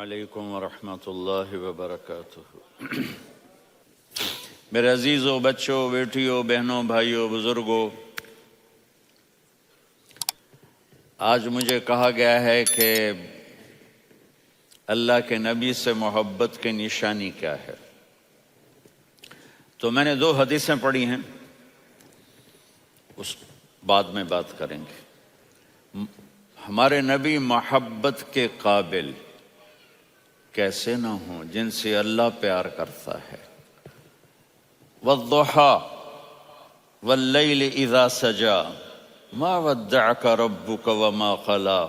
علیکم ورحمۃ اللہ وبرکاتہ۔ میرے عزیزوں، بچوں، بیٹیوں، بہنوں، بھائیوں، بزرگوں، آج مجھے کہا گیا ہے کہ اللہ کے نبی سے محبت کی نشانی کیا ہے، تو میں نے 2 حدیثیں پڑھی ہیں، اس بعد میں بات کریں گے۔ ہمارے نبی محبت کے قابل کیسے نہ ہوں جن سے اللہ پیار کرتا ہے۔ والضحى واللیل اذا سجا ما ودعك ربك وما قلى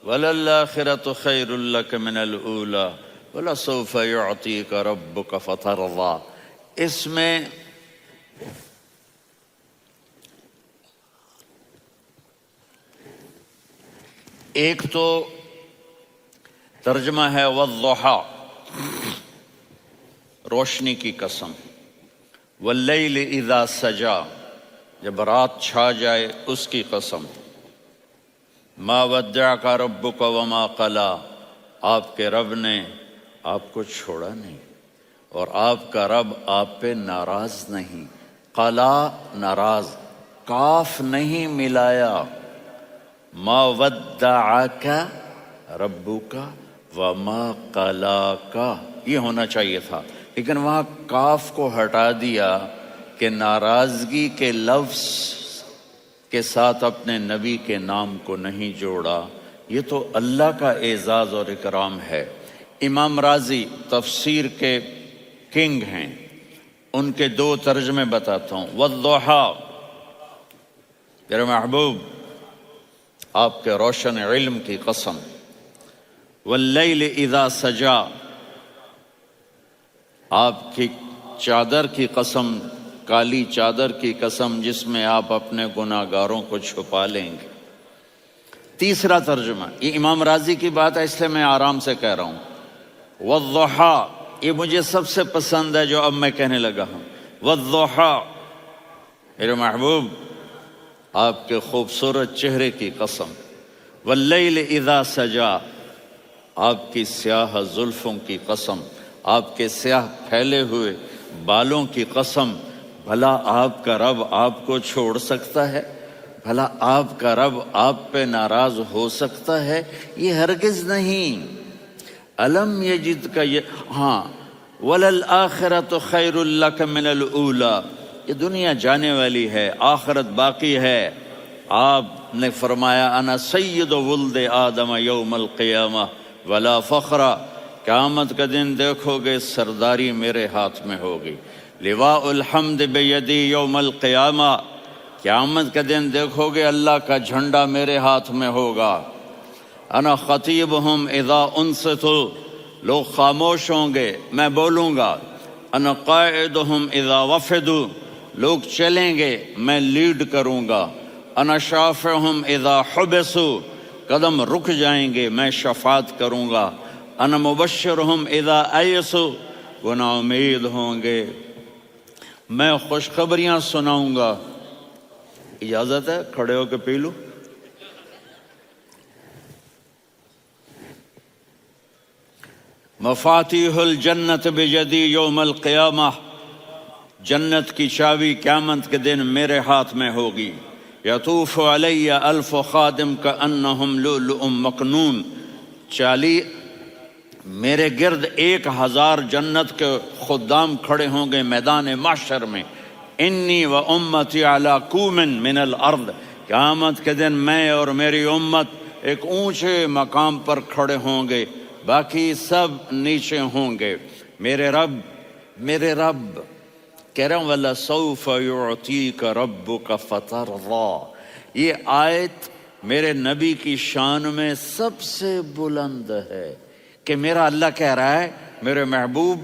وللآخرة خیر لك من الأولى ولسوف يعطيك ربك فترضى۔ اس میں ایک تو ترجمہ ہے والضحى، روشنی کی قسم، واللیل اذا سجا، جب رات چھا جائے اس کی قسم، ما ودعک ربک وما قلی، آپ کے رب نے آپ کو چھوڑا نہیں اور آپ کا رب آپ پہ ناراض نہیں۔ قلا ناراض، کاف نہیں ملایا، ما ودعک ربک وما قلاک یہ ہونا چاہیے تھا، لیکن وہاں کاف کو ہٹا دیا کہ ناراضگی کے لفظ کے ساتھ اپنے نبی کے نام کو نہیں جوڑا۔ یہ تو اللہ کا اعزاز اور اکرام ہے۔ امام راضی تفسیر کے کنگ ہیں، ان کے 2 ترجمے بتاتا ہوں۔ والضحیٰ، میرے محبوب آپ کے روشن علم کی قسم، واللیل اذا سجا، آپ کی چادر کی قسم، کالی چادر کی قسم جس میں آپ اپنے گناہ گاروں کو چھپا لیں گے۔ تیسرا ترجمہ، یہ امام راضی کی بات ہے اس لیے میں آرام سے کہہ رہا ہوں۔ والضحیٰ، یہ مجھے سب سے پسند ہے جو اب میں کہنے لگا ہوں۔ والضحیٰ، میرے محبوب آپ کے خوبصورت چہرے کی قسم، واللیل اذا سجا، آپ کی سیاہ زلفوں کی قسم، آپ کے سیاہ پھیلے ہوئے بالوں کی قسم۔ بھلا آپ کا رب آپ کو چھوڑ سکتا ہے؟ بھلا آپ کا رب آپ پہ ناراض ہو سکتا ہے؟ یہ ہرگز نہیں۔ الم یجد کا ہاں، وللآخرۃ خیر لک من الاولی، یہ دنیا جانے والی ہے، آخرت باقی ہے۔ آپ نے فرمایا انا سید ولد آدم یوم القیامہ ولا فخر، قیامت کا دن دیکھو گے سرداری میرے ہاتھ میں ہوگی۔ لواء الحمد بیدی یوم القیامہ، قیامت کا دن دیکھو گے اللہ کا جھنڈا میرے ہاتھ میں ہوگا۔ انا خطیبہم اذا انصتوا، لوگ خاموش ہوں گے میں بولوں گا۔ انا قائدہم اذا وفدوا، لوگ چلیں گے میں لیڈ کروں گا۔ انا شافعہم اذا حبسوا، قدم رک جائیں گے میں شفاعت کروں گا۔ انا مبشرہم اذا ایسوا، وہ نا امید ہوں گے میں خوشخبریاں سناؤں گا۔ اجازت ہے کھڑے ہو کے پی لوں؟ مفاتیح الجنت بیدی یوم القیامہ، جنت کی چابی قیامت کے دن میرے ہاتھ میں ہوگی۔ یطوف علی الف خادم کانہم لؤلؤ مکنون، میرے گرد 1000 جنت کے خدام کھڑے ہوں گے میدان محشر میں۔ انی و امتی علی کوم من الارض، قیامت کے دن میں اور میری امت ایک اونچے مقام پر کھڑے ہوں گے، باقی سب نیچے ہوں گے۔ میرے رب کہہ رہا ہوں وَلَسَوْفَ يُعْطِيكَ رَبُّكَ فَتَرْضَىٰ، یہ آیت میرے نبی کی شان میں سب سے بلند ہے کہ میرا اللہ کہہ رہا ہے میرے محبوب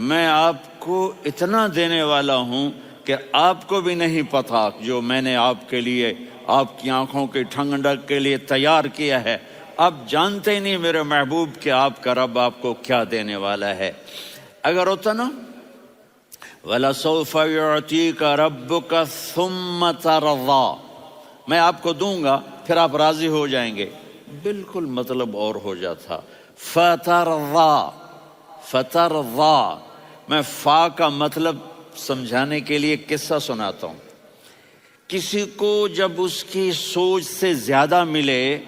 میں آپ کو اتنا دینے والا ہوں کہ آپ کو بھی نہیں پتا جو میں نے آپ کے لیے، آپ کی آنکھوں کی ٹھنڈک کے لیے تیار کیا ہے۔ آپ جانتے ہی نہیں میرے محبوب کہ آپ کا رب آپ کو کیا دینے والا ہے۔ اگر ہوتا نا وَلَسَوْفَ يُعْطِيكَ رَبُّكَ ثُمَّ تَرْضَىٰ، میں آپ کو دوں گا پھر آپ راضی ہو جائیں گے، بالکل مطلب اور ہو جاتا۔ فترضا، فترضا، میں فا کا مطلب سمجھانے کے لیے قصہ سناتا ہوں۔ کسی کو جب اس کی سوچ سے زیادہ ملے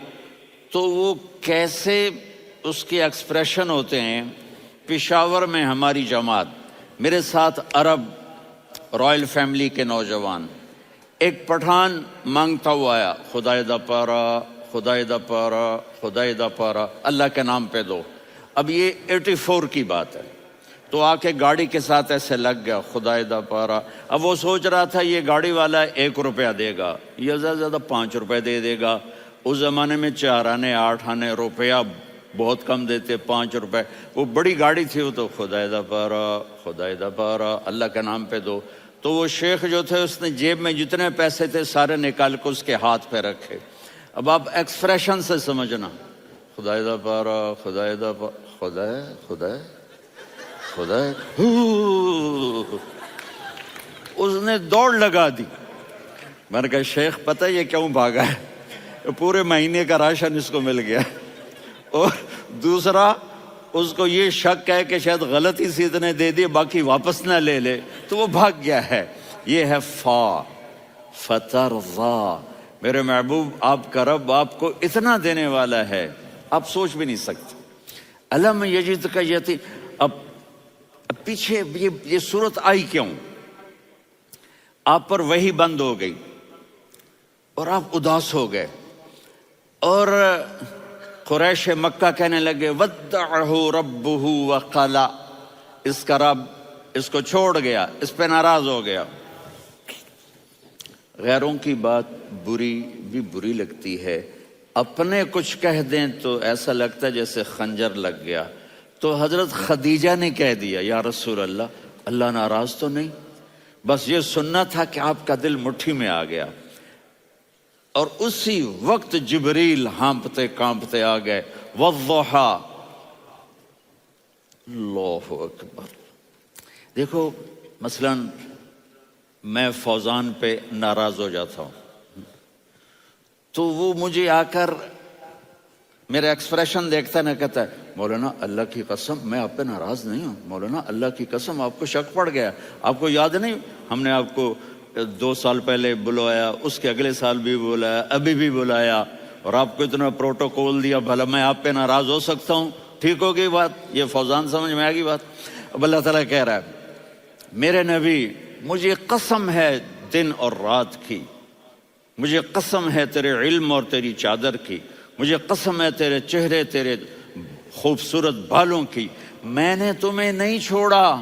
تو وہ کیسے اس کے ایکسپریشن ہوتے ہیں۔ پشاور میں ہماری جماعت، میرے ساتھ عرب رائل فیملی کے نوجوان، ایک پٹھان مانگتا ہوا آیا، خدائے دا پارا، خدائے دا پارا، خدائے دا پارا، اللہ کے نام پہ دو۔ اب یہ 84 کی بات ہے، تو آ کے گاڑی کے ساتھ ایسے لگ گیا، خدائے دا پارا۔ اب وہ سوچ رہا تھا یہ گاڑی والا 1 روپیہ دے گا، یہ زیادہ زیادہ 5 روپے دے دے گا۔ اس زمانے میں 4 آنے 8 آنے روپیہ بہت کم دیتے، 5 روپے، وہ بڑی گاڑی تھی، وہ تو خدائے دا پارا، خدائے دا پارا، اللہ کے نام پہ دو۔ تو وہ شیخ جو تھے اس نے جیب میں جتنے پیسے تھے سارے نکال کے اس کے ہاتھ پہ رکھے۔ اب آپ ایکسپریشن سے سمجھنا، خدائے دا پارا، خدائے دا پارا، خدائے خدائے خدائے، اس نے دوڑ لگا دی۔ میں نے کہا شیخ پتہ یہ کیوں بھاگا ہے؟ پورے مہینے کا راشن اس کو مل گیا، اور دوسرا اس کو یہ شک ہے کہ شاید غلطی سے اتنے دے دیے باقی واپس نہ لے لے، تو وہ بھاگ گیا ہے۔ یہ ہے فا، فترضا۔ میرے محبوب آپ کا رب آپ کو اتنا دینے والا ہے آپ سوچ بھی نہیں سکتے۔ الم یجد کا یتیم، اب پیچھے یہ صورت آئی کیوں؟ آپ پر وحی بند ہو گئی اور آپ اداس ہو گئے، اور قریش مکہ کہنے لگے ودعہ ربہ وقلا، اس کا رب اس کو چھوڑ گیا، اس پہ ناراض ہو گیا۔ غیروں کی بات بری بھی بری لگتی ہے، اپنے کچھ کہہ دیں تو ایسا لگتا ہے جیسے خنجر لگ گیا۔ تو حضرت خدیجہ نے کہہ دیا یا رسول اللہ، اللہ ناراض تو نہیں؟ بس یہ سننا تھا کہ آپ کا دل مٹھی میں آ گیا۔ اور اسی وقت جبریل ہانپتے کانپتے آ گئے، والضحی، اللہ اکبر۔ دیکھو مثلا میں فوزان پہ ناراض ہو جاتا ہوں تو وہ مجھے آ کر میرا ایکسپریشن دیکھتا نہ کہتا ہے مولانا اللہ کی قسم میں آپ پہ ناراض نہیں ہوں، مولانا اللہ کی قسم آپ کو شک پڑ گیا، آپ کو یاد نہیں ہم نے آپ کو 2 سال پہلے بلایا، اس کے اگلے سال بھی بلایا، ابھی بھی بلایا، اور آپ کو اتنا پروٹوکول دیا، بھلا میں آپ پہ ناراض ہو سکتا ہوں؟ ٹھیک ہوگی بات؟ یہ فوزان سمجھ میں آ گئی بات؟ اب اللہ تعالیٰ کہہ رہا ہے میرے نبی مجھے قسم ہے دن اور رات کی، مجھے قسم ہے تیرے علم اور تیری چادر کی، مجھے قسم ہے تیرے چہرے تیرے خوبصورت بالوں کی، میں نے تمہیں نہیں چھوڑا۔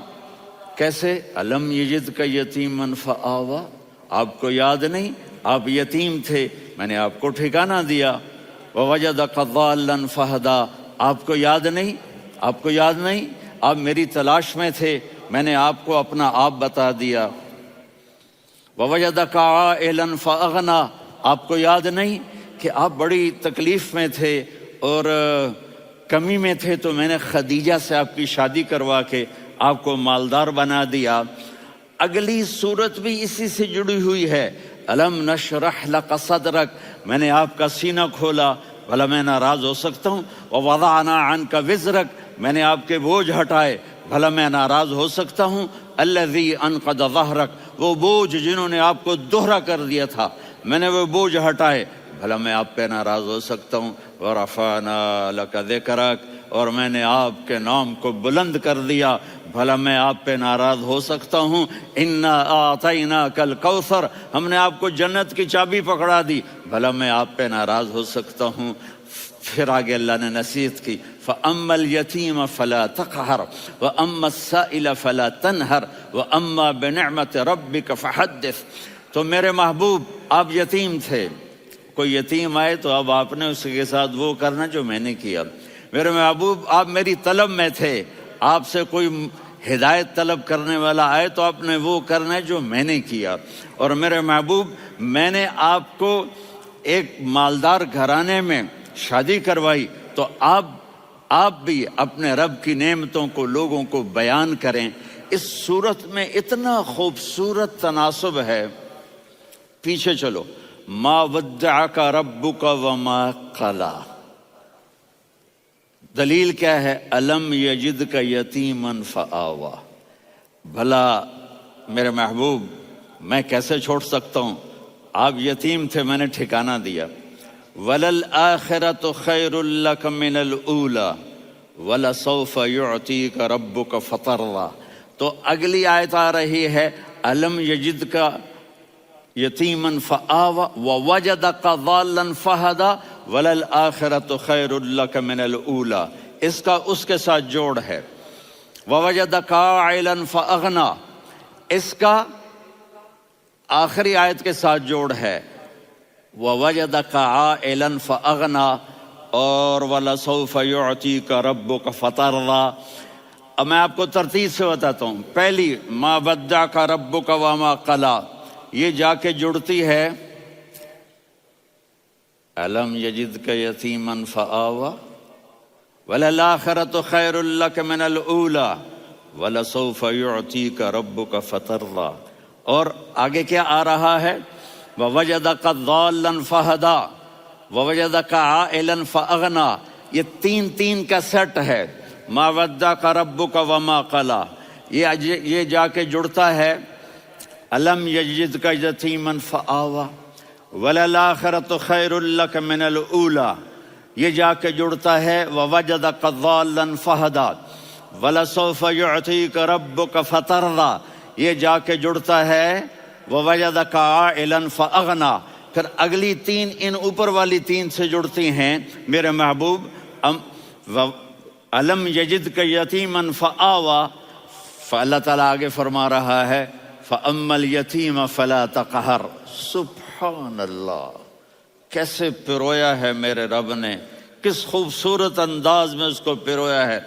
کیسے؟ الم یجد کا یتیمن فآوا، آپ کو یاد نہیں آپ یتیم تھے، میں نے آپ کو ٹھکانہ دیا۔ ووجدک ضالا فہدا، آپ کو یاد نہیں، آپ کو یاد نہیں آپ میری تلاش میں تھے، میں نے آپ کو اپنا آپ بتا دیا۔ ووجدک عائلا فاغنی، آپ کو یاد نہیں کہ آپ بڑی تکلیف میں تھے اور کمی میں تھے، تو میں نے خدیجہ سے آپ کی شادی کروا کے آپ کو مالدار بنا دیا۔ اگلی صورت بھی اسی سے جڑی ہوئی ہے، الم نشرح لک صدرک، میں نے آپ کا سینہ کھولا، بھلا میں ناراض ہو سکتا ہوں؟ ووضعنا عنک وزرک، میں نے آپ کے بوجھ ہٹائے، بھلا میں ناراض ہو سکتا ہوں؟ الذی انقض ظہرک، وہ بوجھ جنہوں نے آپ کو دوہرا کر دیا تھا، میں نے وہ بوجھ ہٹائے، بھلا میں آپ پہ ناراض ہو سکتا ہوں؟ ورفعنا لک ذکرک، اور میں نے آپ کے نام کو بلند کر دیا، بھلا میں آپ پہ ناراض ہو سکتا ہوں؟ انا اعطیناک الکوثر، ہم نے آپ کو جنت کی چابی پکڑا دی، بھلا میں آپ پہ ناراض ہو سکتا ہوں؟ پھر آگے اللہ نے نصیحت کی، فَأَمَّا الْيَتِيمَ فَلَا تَقْهَرْ وَأَمَّا السَّائِلَ فَلَا تَنْهَرْ وَأَمَّا بِنِعْمَةِ رَبِّكَ فَحَدِّثْ۔ تو میرے محبوب آپ یتیم تھے، کوئی یتیم آئے تو اب آپ نے اس کے ساتھ وہ کرنا جو میں نے کیا۔ میرے محبوب آپ میری طلب میں تھے، آپ سے کوئی ہدایت طلب کرنے والا آئے تو آپ نے وہ کرنا ہے جو میں نے کیا۔ اور میرے محبوب میں نے آپ کو ایک مالدار گھرانے میں شادی کروائی، تو آپ بھی اپنے رب کی نعمتوں کو لوگوں کو بیان کریں۔ اس صورت میں اتنا خوبصورت تناسب ہے، پیچھے چلو، ما ودعک ربک وما قلی، دلیل کیا ہے؟ الم یجد کا یتیمن فآوا، بھلا میرے محبوب میں کیسے چھوڑ سکتا ہوں؟ آپ یتیم تھے، میں نے ٹھکانہ دیا۔ وَلَلْآخِرَةُ خَيْرٌ لَكَ مِنَ الْأُولَى وَلَسَوْفَ يُعْطِيكَ رَبُّكَ فَتَرْضَىٰ۔ تو اگلی آیت آ رہی ہے الم یجد کا یتیمن فآوا ووجدک ضالا فہدا وللآخرۃ خیر لک من الاولی، اس کا اس کے ساتھ جوڑ ہے۔ ووجدک عائلا فاغنا، اس کا آخری آیت کے ساتھ جوڑ ہے۔ ووجدک عائلا فاغنا اور ولسوف یعطیک ربک فترضیٰ۔ اب میں آپ کو ترتیب سے بتاتا ہوں۔ پہلی ما ودعک ربک وما قلی، یہ جا کے جڑتی ہے الم یجدک یتیما فآوا وللآخرۃ خیر لک من الاولی ولسوف یعطیک ربک فترضیٰ، اور آگے کیا آ رہا ہے؟ ووجدک ضالا فہدا ووجدک عائلا فاغنا، یہ تین تین کا سیٹ ہے۔ ما ودعک ربک وما قلی، یہ جا کے جڑتا ہے الم یجدک یتیما فآوا وللآخرۃ خیر لک من الاولی، یہ جا کے جڑتا ہے ووجدک ضالا فہدا ولسوف یعطیک ربک فترضیٰ، یہ جا کے جڑتا ہے ووجدک عائلا فاغنا۔ پھر اگلی تین ان اوپر والی تین سے جڑتی ہیں میرے محبوب۔ الم یجدک یتیما فآوا، فاللہ تعالیٰ آگے فرما رہا ہے فَأَمَّا الْيَتِيمَ فَلَا تَقْهَرْ۔ سبحان اللہ، کیسے پرویا ہے میرے رب نے، کس خوبصورت انداز میں اس کو پرویا ہے۔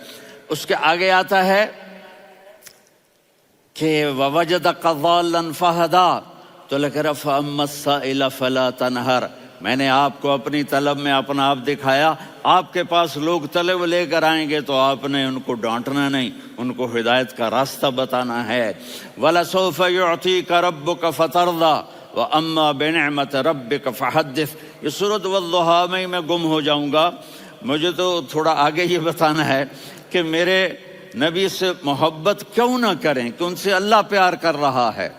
اس کے آگے آتا ہے کہ وَوَجَدَكَ ضَالًّا فَهَدَىٰ، تو لکھ رہا فَأَمَّا السَّائِلَ فَلَا تَنْهَرْ، میں نے آپ کو اپنی طلب میں اپنا آپ دکھایا۔ آپ کے پاس لوگ طلب لے کر آئیں گے تو آپ نے ان کو ڈانٹنا نہیں، ان کو ہدایت کا راستہ بتانا ہے۔ وَلَسَوْفَ يُعْطِيكَ رَبُّكَ فَتَرْضَىٰ وَأَمَّا بِنِعْمَةِ رَبِّكَ فَحَدِّثْ۔ یہ سورۃ والضحیٰ میں گم ہو جاؤں گا، مجھے تو تھوڑا آگے یہ بتانا ہے کہ میرے نبی سے محبت کیوں نہ کریں، کہ ان سے اللہ پیار کر رہا ہے،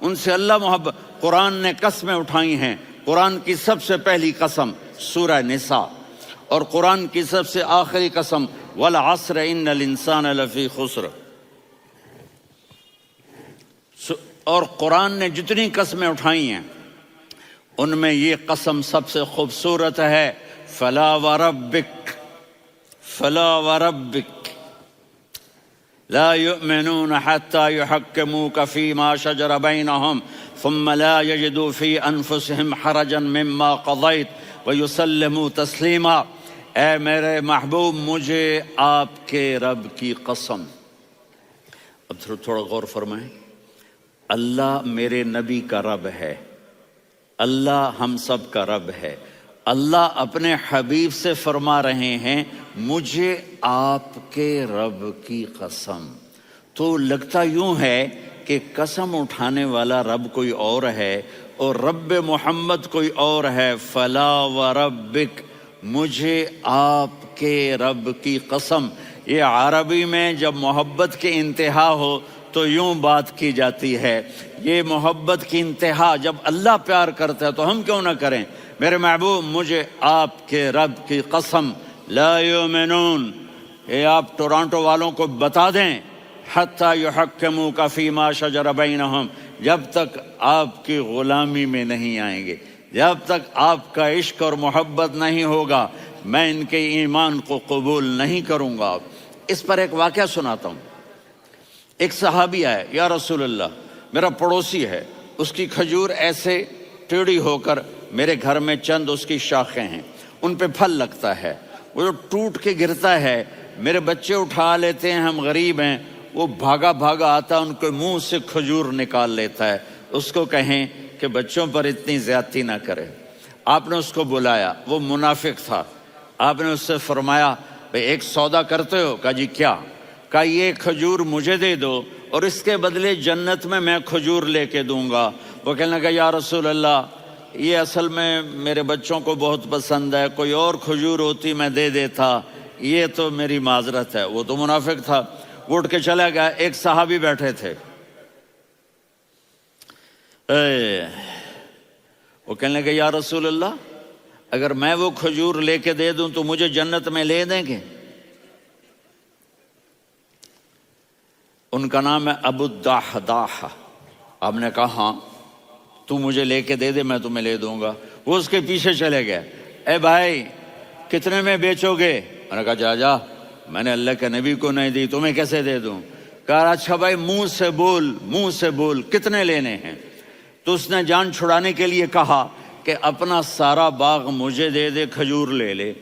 ان سے اللہ محبت۔ قرآن نے قسمیں اٹھائی ہیں، قرآن کی سب سے پہلی قسم سورہ نساء، اور قرآن کی سب سے آخری قسم والعصر ان الانسان لفی خسر۔ اور قرآن نے جتنی قسمیں اٹھائی ہیں ان میں یہ قسم سب سے خوبصورت ہے، فلا وربک فلا وربک لا يؤمنون حتى يحكموك فيما شجر بينهم ثم لا يجدوا في انفسهم حرجا مما قضيت ويسلموا تسلیما۔ اے میرے محبوب، مجھے آپ کے رب کی قسم۔ اب تھوڑا غور فرمائیں، اللہ میرے نبی کا رب ہے، اللہ ہم سب کا رب ہے۔ اللہ اپنے حبیب سے فرما رہے ہیں مجھے آپ کے رب کی قسم۔ تو لگتا یوں ہے کہ قسم اٹھانے والا رب کوئی اور ہے اور رب محمد کوئی اور ہے۔ فلا وربک، مجھے آپ کے رب کی قسم۔ یہ عربی میں جب محبت کی انتہا ہو تو یوں بات کی جاتی ہے، یہ محبت کی انتہا جب اللہ پیار کرتا ہے تو ہم کیوں نہ کریں۔ میرے محبوب، مجھے آپ کے رب کی قسم، لا یؤمنون، یہ آپ ٹورانٹو والوں کو بتا دیں، حتی یحکموک فیما شجر بینہم، جب تک آپ کی غلامی میں نہیں آئیں گے، جب تک آپ کا عشق اور محبت نہیں ہوگا، میں ان کے ایمان کو قبول نہیں کروں گا۔ اس پر ایک واقعہ سناتا ہوں۔ ایک صحابی آئے، یا رسول اللہ، میرا پڑوسی ہے، اس کی کھجور ایسے ٹیڑھی ہو کر میرے گھر میں چند اس کی شاخیں ہیں، ان پہ پھل لگتا ہے، وہ جو ٹوٹ کے گرتا ہے، میرے بچے اٹھا لیتے ہیں، ہم غریب ہیں، وہ بھاگا بھاگا آتا ان کے منہ سے کھجور نکال لیتا ہے۔ اس کو کہیں کہ بچوں پر اتنی زیادتی نہ کرے۔ آپ نے اس کو بلایا، وہ منافق تھا، آپ نے اس سے فرمایا بھئی ایک سودا کرتے ہو؟ کہا جی کیا؟ کہا یہ کھجور مجھے دے دو اور اس کے بدلے جنت میں کھجور لے کے دوں گا۔ وہ کہنے لگا یا رسول اللہ، یہ اصل میں میرے بچوں کو بہت پسند ہے، کوئی اور کھجور ہوتی میں دے دیتا، یہ تو میری معذرت ہے، وہ تو منافق تھا، وہ اٹھ کے چلا گیا۔ ایک صحابی بیٹھے تھے، وہ کہنے لگے یا رسول اللہ، اگر میں وہ کھجور لے کے دے دوں تو مجھے جنت میں لے دیں گے؟ ان کا نام ہے ابو الدحداح۔ آپ نے کہا ہاں، تو مجھے لے کے دے دے، میں تمہیں لے دوں گا۔ وہ اس کے پیچھے چلے گئے، اے بھائی کتنے میں بیچو گے؟ میں نے کہا جا جا، میں نے اللہ کے نبی کو نہیں دی، تمہیں کیسے دے دوں؟ کہا اچھا بھائی منہ سے بول، منہ سے بول، کتنے لینے ہیں؟ تو اس نے جان چھڑانے کے لیے کہا کہ اپنا سارا باغ مجھے دے دے، کھجور لے لے۔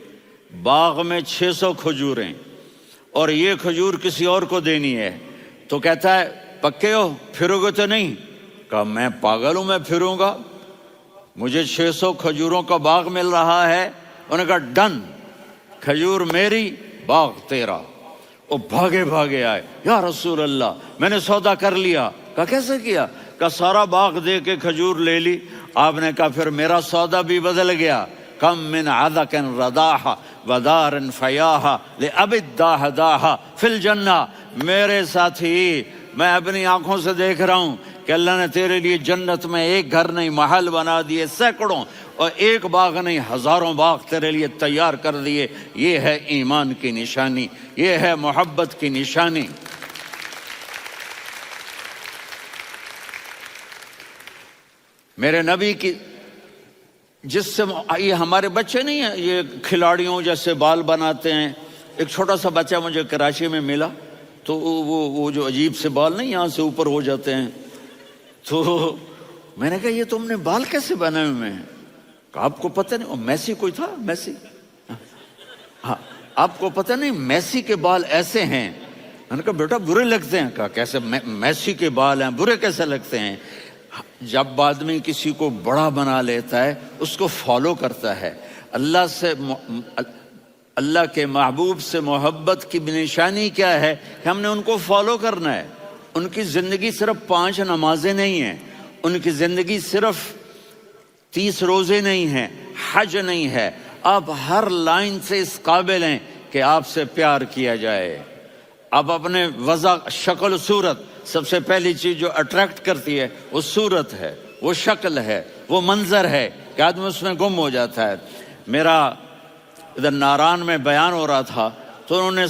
باغ میں 600 کھجوریں اور یہ کھجور کسی اور کو دینی ہے۔ تو کہتا ہے پکے ہو، پھرو گے تو نہیں؟ کہا میں پاگل ہوں، میں پھروں گا؟ مجھے 600 کھجوروں کا باغ مل رہا ہے۔ انہوں نے کہا ڈن، کھجور میری، باغ تیرا۔ وہ بھاگے بھاگے آئے، یا رسول اللہ میں نے سودا کر لیا۔ کہا کیسے کیا؟ کہا سارا باغ دے کے کھجور لے لی۔ آپ نے کہا پھر میرا سودا بھی بدل گیا۔ کم من عدق رداح ودار فیاح لأب الدحداح فی الجنہ۔ میرے ساتھی، میں اپنی آنکھوں سے دیکھ رہا ہوں کہ اللہ نے تیرے لیے جنت میں ایک گھر نہیں محل بنا دیے سینکڑوں، اور ایک باغ نہیں ہزاروں باغ تیرے لیے تیار کر دیے۔ یہ ہے ایمان کی نشانی، یہ ہے محبت کی نشانی۔ میرے نبی کی جس سے یہ ہمارے بچے نہیں ہیں، یہ کھلاڑیوں جیسے بال بناتے ہیں۔ ایک چھوٹا سا بچہ مجھے کراچی میں ملا، تو وہ جو عجیب سے بال نہیں یہاں سے اوپر ہو جاتے ہیں، تو میں نے کہا یہ تم نے بال کیسے بنائے ہوئے ہیں؟ کہا آپ کو پتہ نہیں، میسی کوئی تھا، میسی، ہاں آپ کو پتہ نہیں میسی کے بال ایسے ہیں؟ میں نے کہا بیٹا برے لگتے ہیں۔ کہا کیسے؟ میسی کے بال ہیں، برے کیسے لگتے ہیں؟ جب آدمی کسی کو بڑا بنا لیتا ہے اس کو فالو کرتا ہے۔ اللہ کے محبوب سے محبت کی نشانی کیا ہے کہ ہم نے ان کو فالو کرنا ہے۔ ان کی زندگی صرف 5 نمازیں نہیں ہیں، ان کی زندگی صرف 30 روزے نہیں ہیں، حج نہیں ہے۔ آپ ہر لائن سے اس قابل ہیں کہ آپ سے پیار کیا جائے۔ آپ اپنے وضع، شکل، صورت، سب سے پہلی چیز جو اٹریکٹ کرتی ہے وہ صورت ہے، وہ شکل ہے، وہ منظر ہے کہ آدمی اس میں گم ہو جاتا ہے۔ میرا ادھر ناران میں بیان ہو رہا تھا تو انہوں نے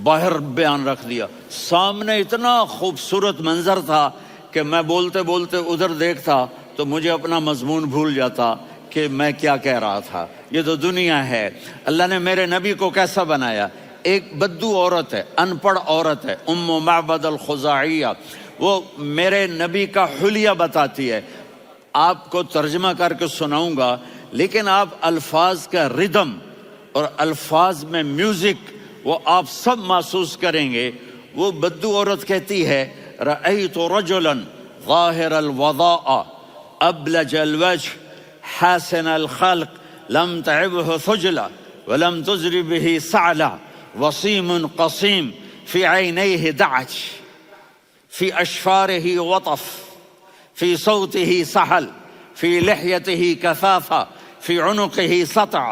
باہر بیان رکھ دیا، سامنے اتنا خوبصورت منظر تھا کہ میں بولتے بولتے ادھر دیکھتا تو مجھے اپنا مضمون بھول جاتا کہ میں کیا کہہ رہا تھا۔ یہ تو دنیا ہے۔ اللہ نے میرے نبی کو کیسا بنایا؟ ایک بدو عورت ہے، ان پڑھ عورت ہے، ام معبد الخزاعیہ، وہ میرے نبی کا حلیہ بتاتی ہے۔ آپ کو ترجمہ کر کے سناؤں گا، لیکن آپ الفاظ کا ردم اور الفاظ میں میوزک وہ آپ سب محسوس کریں گے۔ وہ بدو عورت کہتی ہے رأیت رجلا ظاہر الوضاء ابلج الوجه حاسن الخلق لم تعبه ثجلة ولم تزر به سعلة وصيم قصيم في عينيه دعج في أشفاره وطف في صوته سحل في لحيته كثافة في عنقه سطع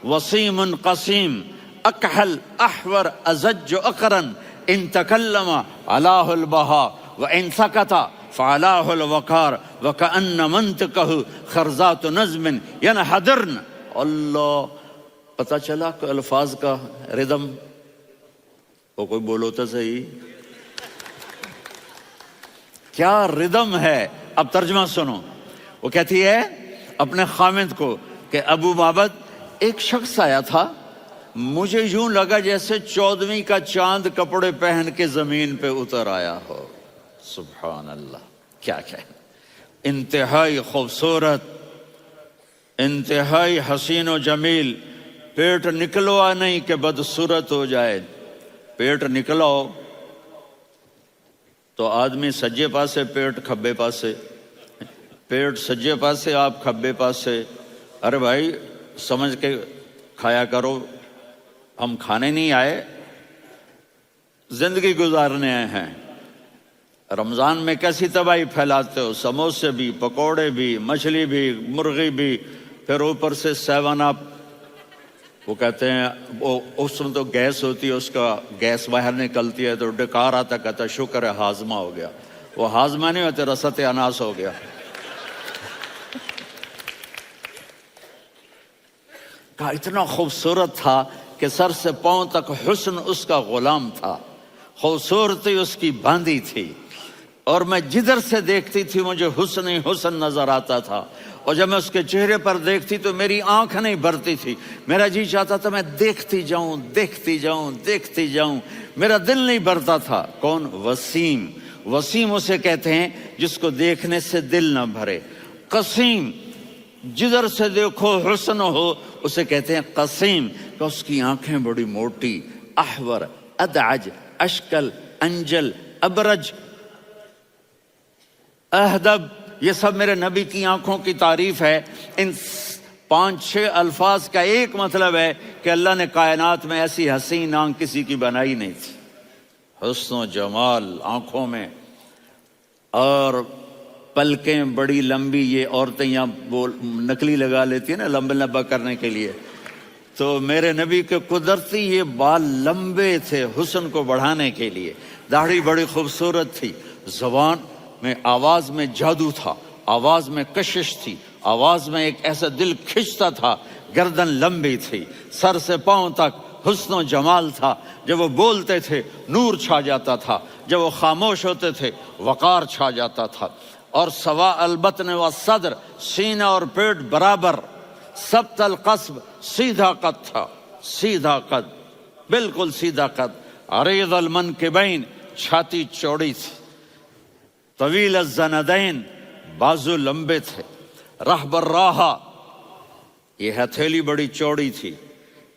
وصيم قصيم أكحل أحور أزج أقرن إن تكلم علاه البهاء وإن سكت فعلاه الوقار وكأن منطقه خرزات نظم ينحدرن۔ اللہ، پتہ چلا کہ الفاظ کا ردم، وہ کوئی بولو تو صحیح، کیا ردم ہے۔ اب ترجمہ سنو۔ وہ کہتی ہے اپنے خامند کو کہ ابو معبد، ایک شخص آیا تھا، مجھے یوں لگا جیسے 14ویں کا چاند کپڑے پہن کے زمین پہ اتر آیا ہو۔ سبحان اللہ، کیا انتہائی خوبصورت، انتہائی حسین و جمیل۔ پیٹ نکلوا نہیں کہ بدصورت ہو جائے۔ پیٹ نکلاؤ تو آدمی سجے پاسے، پیٹ کھبے پاسے، پیٹ سجے پاسے، آپ کھبے پاسے۔ ارے بھائی سمجھ کے کھایا کرو، ہم کھانے نہیں آئے، زندگی گزارنے آئے ہیں۔ رمضان میں کیسی تباہی پھیلاتے ہو، سموسے بھی، پکوڑے بھی، مچھلی بھی، مرغی بھی، پھر اوپر سے 7 اپ، وہ کہتے ہیں وہ اس میں تو گیس ہوتی ہے، اس کا گیس باہر نکلتی ہے تو ڈکار آتا، کہتا شکر ہے ہاضمہ ہو گیا. وہ ہاضمہ نہیں ہوتے، رسط اناس ہو گیا. کہا اتنا خوبصورت تھا کہ سر سے پاؤں تک حسن اس کا غلام تھا، خوبصورتی اس کی باندھی تھی، اور میں جدھر سے دیکھتی تھی مجھے حسن ہی حسن نظر آتا تھا. اور جب میں اس کے چہرے پر دیکھتی تو میری آنکھ نہیں بھرتی تھی، میرا جی چاہتا تھا میں دیکھتی جاؤں دیکھتی جاؤں دیکھتی جاؤں، میرا دل نہیں بھرتا تھا. کون؟ وسیم. وسیم اسے کہتے ہیں جس کو دیکھنے سے دل نہ بھرے. قسیم، جدھر سے دیکھو حسن ہو، اسے کہتے ہیں قسیم، کہ اس کی آنکھیں بڑی موٹی، احور، ادعج، اشکل، انجل، ابرج، اہدب، یہ سب میرے نبی کی آنکھوں کی تعریف ہے. ان 5-6 الفاظ کا ایک مطلب ہے کہ اللہ نے کائنات میں ایسی حسین آنکھ کسی کی بنائی نہیں تھی. حسن و جمال آنکھوں میں، اور پلکیں بڑی لمبی. یہ عورتیں یہاں نکلی لگا لیتی ہیں نا لمبا لمبا کرنے کے لیے، تو میرے نبی کے قدرتی یہ بال لمبے تھے حسن کو بڑھانے کے لیے. داڑھی بڑی خوبصورت تھی. زبان میں، آواز میں جادو تھا، آواز میں کشش تھی، آواز میں ایک ایسا دل کھنچتا تھا. گردن لمبی تھی، سر سے پاؤں تک حسن و جمال تھا. جب وہ بولتے تھے نور چھا جاتا تھا، جب وہ خاموش ہوتے تھے وقار چھا جاتا تھا. اور سوا البطن و صدر، سینہ اور پیٹ برابر. سبت القصب، سیدھا قد تھا، سیدھا قد، بالکل سیدھا قد. عریض المنکبین، چھاتی چوڑی تھی. طویل الزندین، بازو لمبے تھے. رحب الراحہ، یہ ہتھیلی بڑی چوڑی تھی.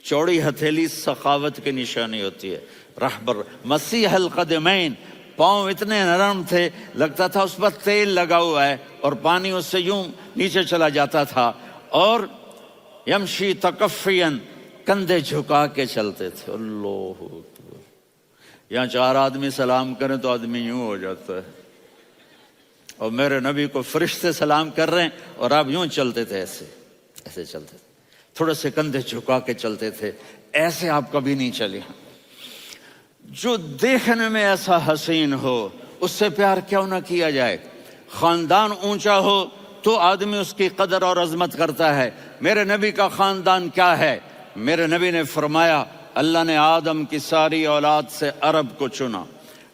چوڑی ہتھیلی سخاوت کی نشانی ہوتی ہے. رحب مسیح القدمین، پاؤں اتنے نرم تھے لگتا تھا اس پر تیل لگا ہوا ہے اور پانی اس سے یوں نیچے چلا جاتا تھا. اور یمشی تکفین، کندھے جھکا کے چلتے تھے. اللہ اکبر. یہاں 4 آدمی سلام کریں تو آدمی یوں ہو جاتا ہے، اور میرے نبی کو فرشتے سلام کر رہے ہیں اور آپ یوں چلتے تھے، ایسے ایسے چلتے تھے، تھوڑے سے کندھے جھکا کے چلتے تھے. ایسے آپ کبھی نہیں چلے. جو دیکھنے میں ایسا حسین ہو اس سے پیار کیوں نہ کیا جائے. خاندان اونچا ہو تو آدمی اس کی قدر اور عظمت کرتا ہے. میرے نبی کا خاندان کیا ہے؟ میرے نبی نے فرمایا اللہ نے آدم کی ساری اولاد سے عرب کو چنا،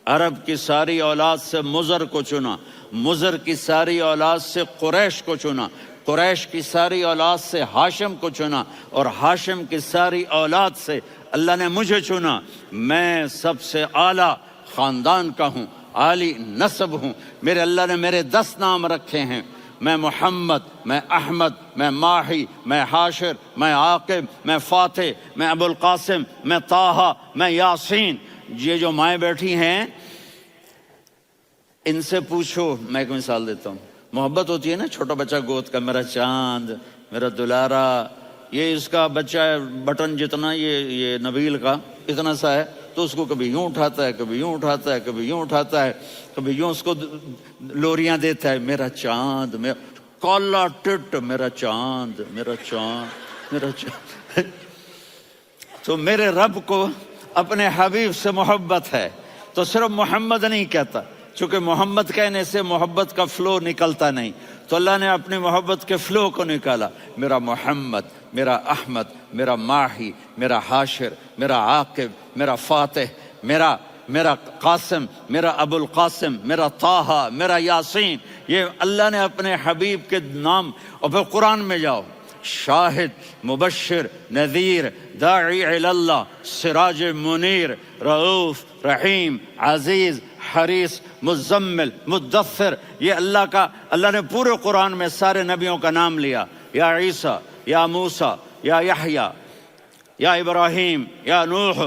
عرب کی ساری اولاد سے مضر کو چنا، مضر کی ساری اولاد سے قریش کو چنا، قریش کی ساری اولاد سے ہاشم کو چنا، اور ہاشم کی ساری اولاد سے اللہ نے مجھے چنا. میں سب سے اعلیٰ خاندان کا ہوں، عالی نسب ہوں. میرے اللہ نے میرے 10 نام رکھے ہیں. میں محمد، میں احمد، میں ماہی، میں حاشر، میں عاقب، میں فاتح، میں ابو القاسم، میں طٰہٰ، میں یاسین. یہ جو مائیں بیٹھی ہیں ان سے پوچھو. میں ایک مثال دیتا ہوں. محبت ہوتی ہے نا، چھوٹا بچہ گود کا، میرا چاند، میرا دلارا. یہ اس کا بچہ ہے بٹن جتنا، یہ نبیل کا اتنا سا ہے، تو اس کو کبھی یوں اٹھاتا ہے، کبھی یوں اٹھاتا ہے، کبھی یوں اٹھاتا ہے، کبھی یوں اس کو لوریاں دیتا ہے. میرا چاند، میرا کالا ٹٹ، میرا چاند، میرا چاند، میرا چاند. تو میرے رب کو اپنے حبیب سے محبت ہے تو صرف محمد نہیں کہتا، چونکہ محمد کہنے سے محبت کا فلو نکلتا نہیں، تو اللہ نے اپنی محبت کے فلو کو نکالا. میرا محمد، میرا احمد، میرا ماہی، میرا حاشر، میرا عاقب، میرا فاتح، میرا قاسم، میرا ابو القاسم، میرا طٰہٰ، میرا یاسین. یہ اللہ نے اپنے حبیب کے نام. اور پھر قرآن میں جاؤ، شاہد، مبشر، نذیر، داعی الی اللہ، سراج منیر، رؤوف، رحیم، عزیز، حریص، مزمل، مدثر. یہ اللہ نے پورے قرآن میں سارے نبیوں کا نام لیا. یا عیسیٰ، یا موسیٰ، یا یحییٰ، یا ابراہیم، یا نوح،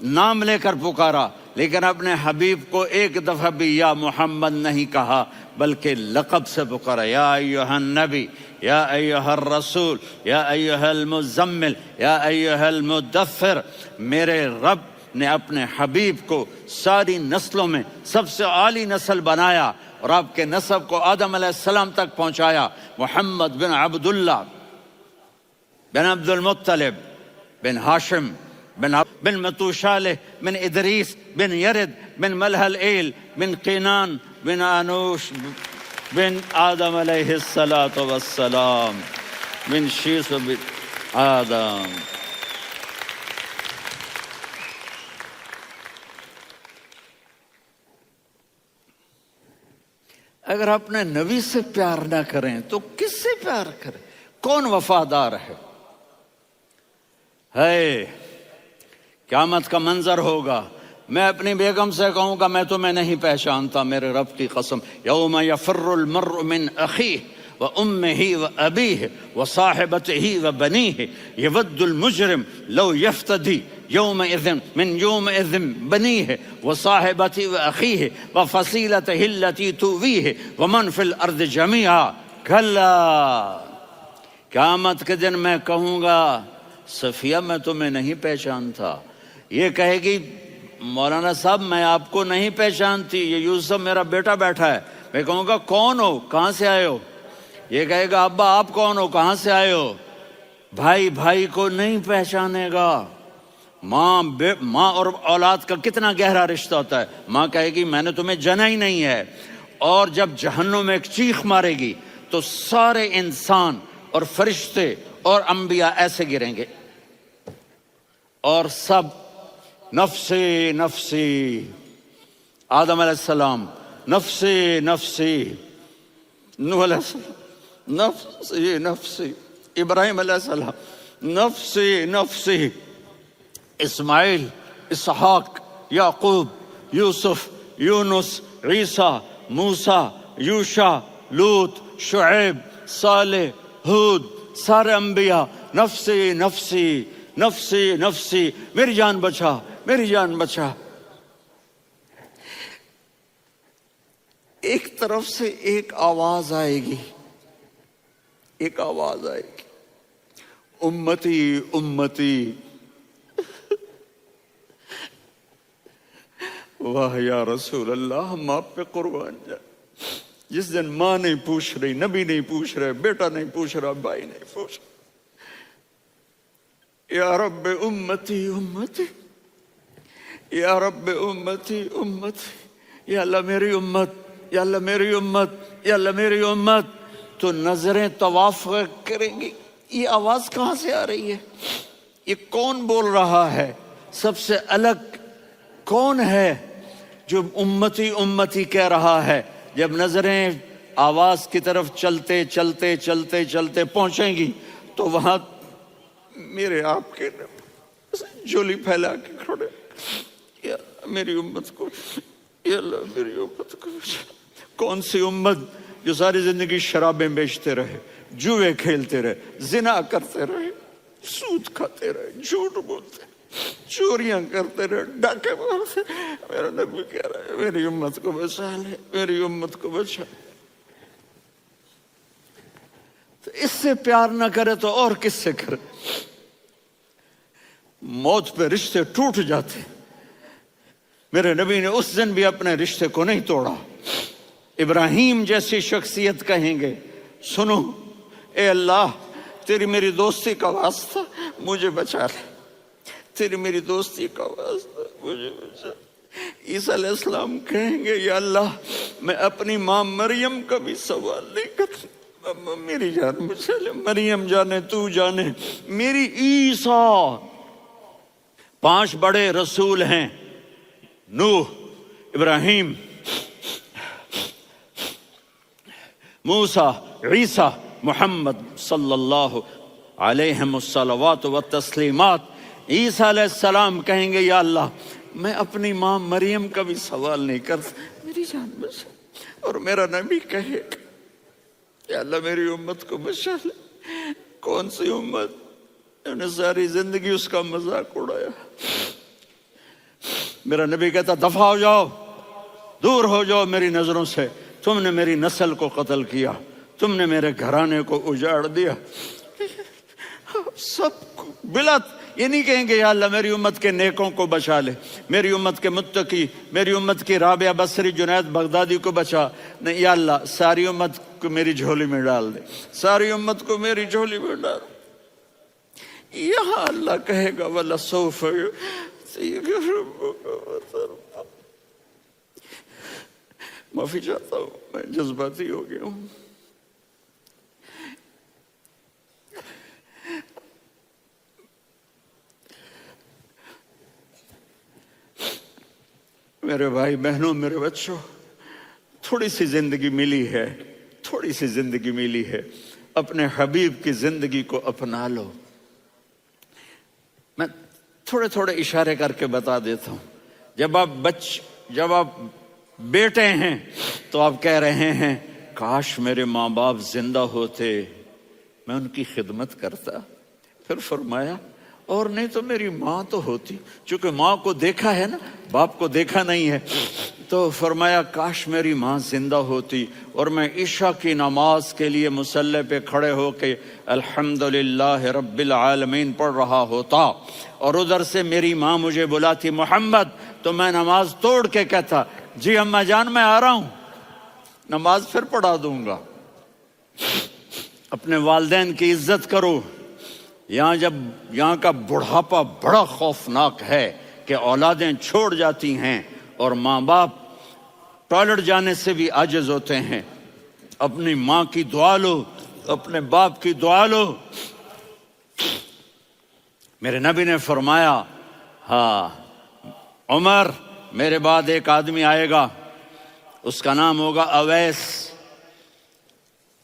نام لے کر پکارا. لیکن اپنے حبیب کو ایک دفعہ بھی یا محمد نہیں کہا بلکہ لقب سے پکارا. یا ایھا النبی، یا ایھا الرسول، یا ایھا المزمل، یا ایھا المدثر. میرے رب نے اپنے حبیب کو ساری نسلوں میں سب سے عالی نسل بنایا اور آپ کے نسب کو آدم علیہ السلام تک پہنچایا. محمد بن عبداللہ بن عبد المطلب بن ہاشم بن متوشالہ بن ادریس بن یرد بن ملہل بن قینان بن آنوش بن آدم علیہ السلام بن شیس بن آدم. اگر اپنے نبی سے پیار نہ کریں تو کس سے پیار کریں؟ کون وفادار ہے؟ قیامت کا منظر ہوگا، میں اپنی بیگم سے کہوں گا میں تمہیں نہیں پہچانتا، میرے رب کی قسم. یوم یفر المرء من اخیہ وامہ وابیہ وصاحبتہ وبنیہ یود المجرم لو یفتدی یومئذ من یومئذ بنیہ وصاحبتہ واخیہ وفصیلتہ التی تؤویہ ومن فی الارض جمیعا کلا. قیامت کے دن میں کہوں گا صفیہ میں تمہیں نہیں پہچانتا. یہ کہے گی مولانا صاحب میں آپ کو نہیں پہچانتی، یہ یوسف میرا بیٹا بیٹھا ہے. میں کہوں گا کون ہو، کہاں سے آئے ہو؟ یہ کہے گا ابا آپ کون ہو، کہاں سے آئے ہو؟ بھائی بھائی کو نہیں پہچانے گا. ماں اور اولاد کا کتنا گہرا رشتہ ہوتا ہے. ماں کہے گی میں نے تمہیں جنا ہی نہیں ہے. اور جب جہنم میں ایک چیخ مارے گی تو سارے انسان اور فرشتے اور انبیاء ایسے گریں گے اور سب نفسی نفسی. آدم علیہ السلام نفسی نفسی، نوح علیہ السلام نفسی نفسی، ابراہیم علیہ السلام نفسی نفسی، اسماعیل، اسحاق، یعقوب، یوسف، یونس، عیسیٰ، موسیٰ، یوشع، لوط، شعیب، صالح، ہود، سارے انبیاء نفسی نفسی نفسی نفسی، میری جان بچا میری جان بچا. ایک طرف سے ایک آواز آئے گی، ایک آواز آئے گی، امتی امتی. واہ یا رسول اللہ، ہم آپ پہ قربان جائیں. جس دن ماں نہیں پوچھ رہی، نبی نہیں پوچھ رہے، بیٹا نہیں پوچھ رہا، بھائی نہیں پوچھ رہا، یا رب امتی امتی، یا رب امتی امتی، یا اللہ میری امت، یا اللہ میری امت، یا اللہ میری امت. تو نظریں طواف کریں گی. یہ آواز کہاں سے آ رہی ہے؟ یہ کون بول رہا ہے؟ سب سے الگ کون ہے جو امتی امتی کہہ رہا ہے؟ جب نظریں آواز کی طرف چلتے چلتے چلتے چلتے پہنچیں گی تو وہاں میرے آپ کے جولی پھیلا کے کھڑے، یا میری امت کو، یا اللہ میری امت کو. کون سی امت جو ساری زندگی شرابیں بیچتے رہے، جوئے کھیلتے رہے، زنا کرتے رہے، سود کھاتے رہے، جھوٹ بولتے رہے، چوریاں کرتے رہے، ڈاکے مارتے. میرا نبی کہہ رہا ہے میری امت کو بچا لے، میری امت کو بچا. تو اس سے پیار نہ کرے تو اور کس سے کرے؟ موت پہ رشتے ٹوٹ جاتے. میرے نبی نے اس دن بھی اپنے رشتے کو نہیں توڑا. ابراہیم جیسی شخصیت کہیں گے سنو اے اللہ تیری میری دوستی کا واسطہ مجھے بچا لے، تیری میری دوستی کا واسطہ مجھے بچا. عیسیٰ علیہ السلام کہیں گے یا اللہ میں اپنی ماں مریم کا بھی سوال نہیں کرتا، میری جان بچا لے. مریم جانے تو جانے، میری عیسیٰ. 5 بڑے رسول ہیں، نوح، ابراہیم، موسیٰ، عیسیٰ، محمد صلی اللہ علیہ الصلوات والتسلیمات. عیسیٰ علیہ السلام کہیں گے یا اللہ میں اپنی ماں مریم کا بھی سوال نہیں کرتا، میری جان بچا. اور میرا نبی کہے یا اللہ میری امت کو بچا لے. کون سی امت؟ انہوں نے ساری زندگی اس کا مذاق اڑایا. میرا نبی کہتا دفع ہو جاؤ، دور ہو جاؤ میری نظروں سے، تم نے میری نسل کو قتل کیا، تم نے میرے گھرانے کو اجاڑ دیا. سب بلا یہ نہیں کہیں گے یا اللہ میری امت کے نیکوں کو بچا لے، میری امت کے متقی، میری امت کی رابعہ بصری، جنید بغدادی کو بچا. نہیں یا اللہ ساری امت کو میری جھولی میں ڈال دے، ساری امت کو میری جھولی میں ڈال. یہاں اللہ کہے گا وَلَسَوْفَ يُعْطِيكَ رَبُّكَ فَتَرْضَىٰ۔ معافی چاہتا ہوں، میں جذباتی ہو گیا ہوں۔ میرے بھائی بہنوں، میرے بچوں، تھوڑی سی زندگی ملی ہے، تھوڑی سی زندگی ملی ہے، اپنے حبیب کی زندگی کو اپنا لو۔ میں تھوڑے تھوڑے اشارے کر کے بتا دیتا ہوں۔ جب آپ بیٹے ہیں تو آپ کہہ رہے ہیں کاش میرے ماں باپ زندہ ہوتے، میں ان کی خدمت کرتا۔ پھر فرمایا اور نہیں تو میری ماں تو ہوتی، چونکہ ماں کو دیکھا ہے نا، باپ کو دیکھا نہیں ہے، تو فرمایا کاش میری ماں زندہ ہوتی اور میں عشاء کی نماز کے لیے مصلی پہ کھڑے ہو کے الحمدللہ رب العالمین پڑھ رہا ہوتا، اور ادھر سے میری ماں مجھے بلاتی محمد، تو میں نماز توڑ کے کہتا جی اماں جان میں آ رہا ہوں، نماز پھر پڑھا دوں گا۔ اپنے والدین کی عزت کرو۔ یہاں کا بڑھاپا بڑا خوفناک ہے کہ اولادیں چھوڑ جاتی ہیں اور ماں باپ ٹوائلٹ جانے سے بھی عاجز ہوتے ہیں۔ اپنی ماں کی دعا لو، اپنے باپ کی دعا لو۔ میرے نبی نے فرمایا ہاں عمر، میرے بعد ایک آدمی آئے گا، اس کا نام ہوگا اویس،